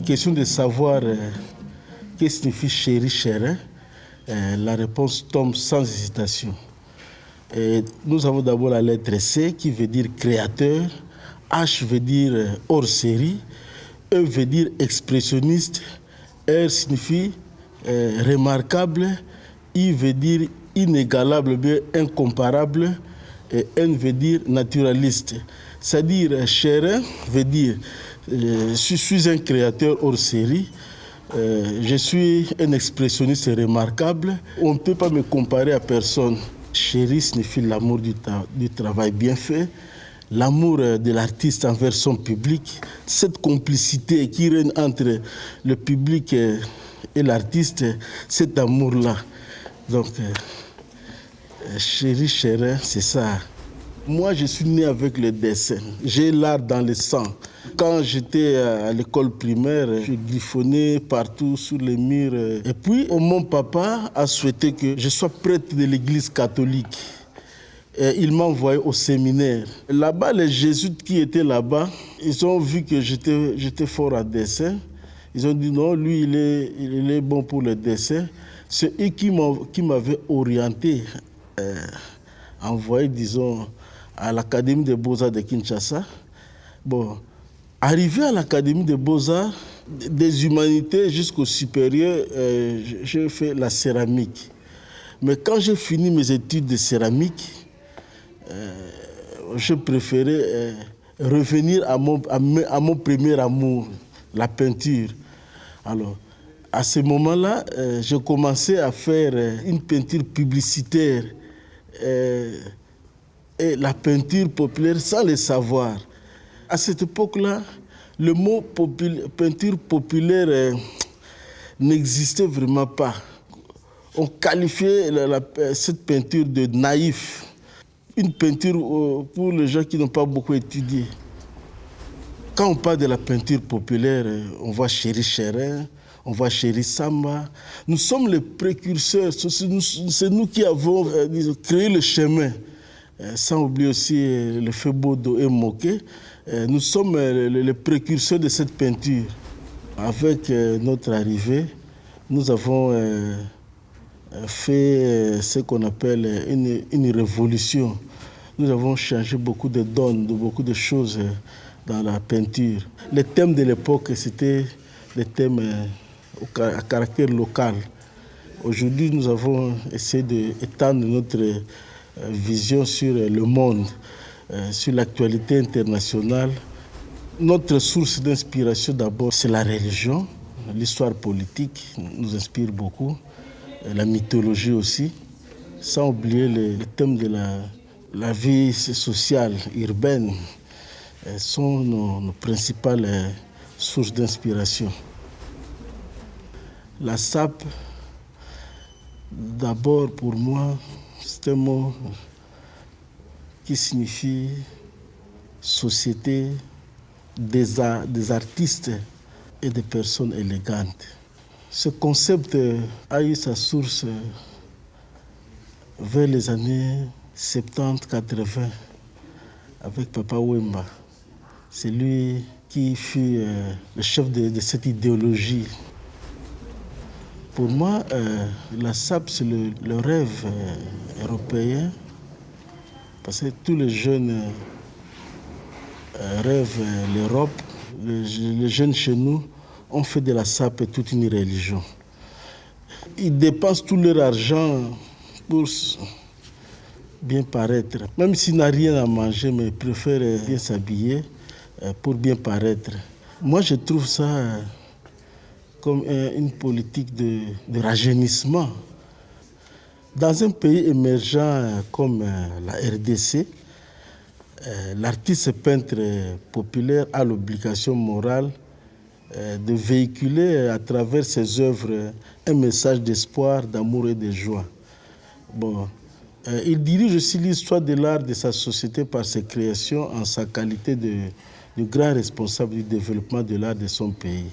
question de savoir qu'est-ce que signifie chéri, chérin, la réponse tombe sans hésitation. Et nous avons d'abord la lettre C qui veut dire créateur, H veut dire hors série, E veut dire expressionniste, R signifie remarquable, I veut dire inégalable, bien incomparable, et N veut dire naturaliste. C'est-à-dire chérin veut dire je suis un créateur hors série, je suis un expressionniste remarquable, on ne peut pas me comparer à personne. Chéri signifie l'amour du travail bien fait, l'amour de l'artiste envers son public, cette complicité qui règne entre le public et l'artiste, cet amour-là. Donc, chéri, chérin, c'est ça. Moi, je suis né avec le dessin. J'ai l'art dans le sang. Quand j'étais à l'école primaire, je griffonnais partout sur les murs. Et puis, mon papa a souhaité que je sois prêtre de l'église catholique. Et il m'a envoyé au séminaire. Là-bas, les jésuites qui étaient là-bas, ils ont vu que j'étais fort à dessin. Ils ont dit non, lui, il est bon pour le dessin. C'est eux qui m'avaient orienté, envoyé, disons, à l'Académie des Beaux-Arts de Kinshasa. Bon, arrivé à l'Académie des Beaux-Arts, des humanités jusqu'au supérieur, j'ai fait la céramique. Mais quand j'ai fini mes études de céramique, je préférais revenir à mon premier amour, la peinture. Alors, à ce moment-là, j'ai commencé à faire une peinture publicitaire et la peinture populaire sans le savoir. À cette époque-là, le mot peinture populaire n'existait vraiment pas. On qualifiait cette peinture de naïf. Une peinture pour les gens qui n'ont pas beaucoup étudié. Quand on parle de la peinture populaire, on voit Chéri Chérin, on voit Chéri Samba. Nous sommes les précurseurs, c'est nous qui avons créé le chemin. Sans oublier aussi le Febodo et Moké. Nous sommes les précurseurs de cette peinture. Avec notre arrivée, nous avons fait ce qu'on appelle une révolution. Nous avons changé beaucoup de donnes, beaucoup de choses dans la peinture. Les thèmes de l'époque, c'était des thèmes à caractère local. Aujourd'hui, nous avons essayé d'étendre notre vision sur le monde, sur l'actualité internationale. Notre source d'inspiration d'abord, c'est la religion. L'histoire politique nous inspire beaucoup, la mythologie aussi, sans oublier les thèmes de la vie sociale, urbaine, sont nos principales sources d'inspiration. La SAP, d'abord pour moi, c'est un mot qui signifie société des artistes et des personnes élégantes. Ce concept a eu sa source vers les années 70-80 avec Papa Wemba. C'est lui qui fut le chef de cette idéologie. Pour moi, la SAP, c'est le rêve européen, parce que tous les jeunes rêvent l'Europe. Les jeunes chez nous ont fait de la SAP toute une religion. Ils dépensent tout leur argent pour bien paraître. Même s'ils n'ont rien à manger, mais ils préfèrent bien s'habiller pour bien paraître. Moi, je trouve ça comme une politique de rajeunissement. Dans un pays émergent comme la RDC, l'artiste peintre populaire a l'obligation morale de véhiculer à travers ses œuvres un message d'espoir, d'amour et de joie. Bon, il dirige aussi l'histoire de l'art de sa société par ses créations en sa qualité de grand responsable du développement de l'art de son pays.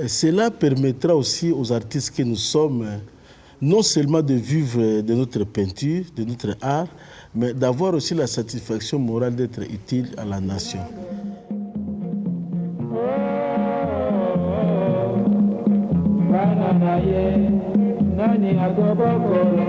Cela permettra aussi aux artistes que nous sommes non seulement de vivre de notre peinture, de notre art, mais d'avoir aussi la satisfaction morale d'être utile à la nation. naye nani agobokolo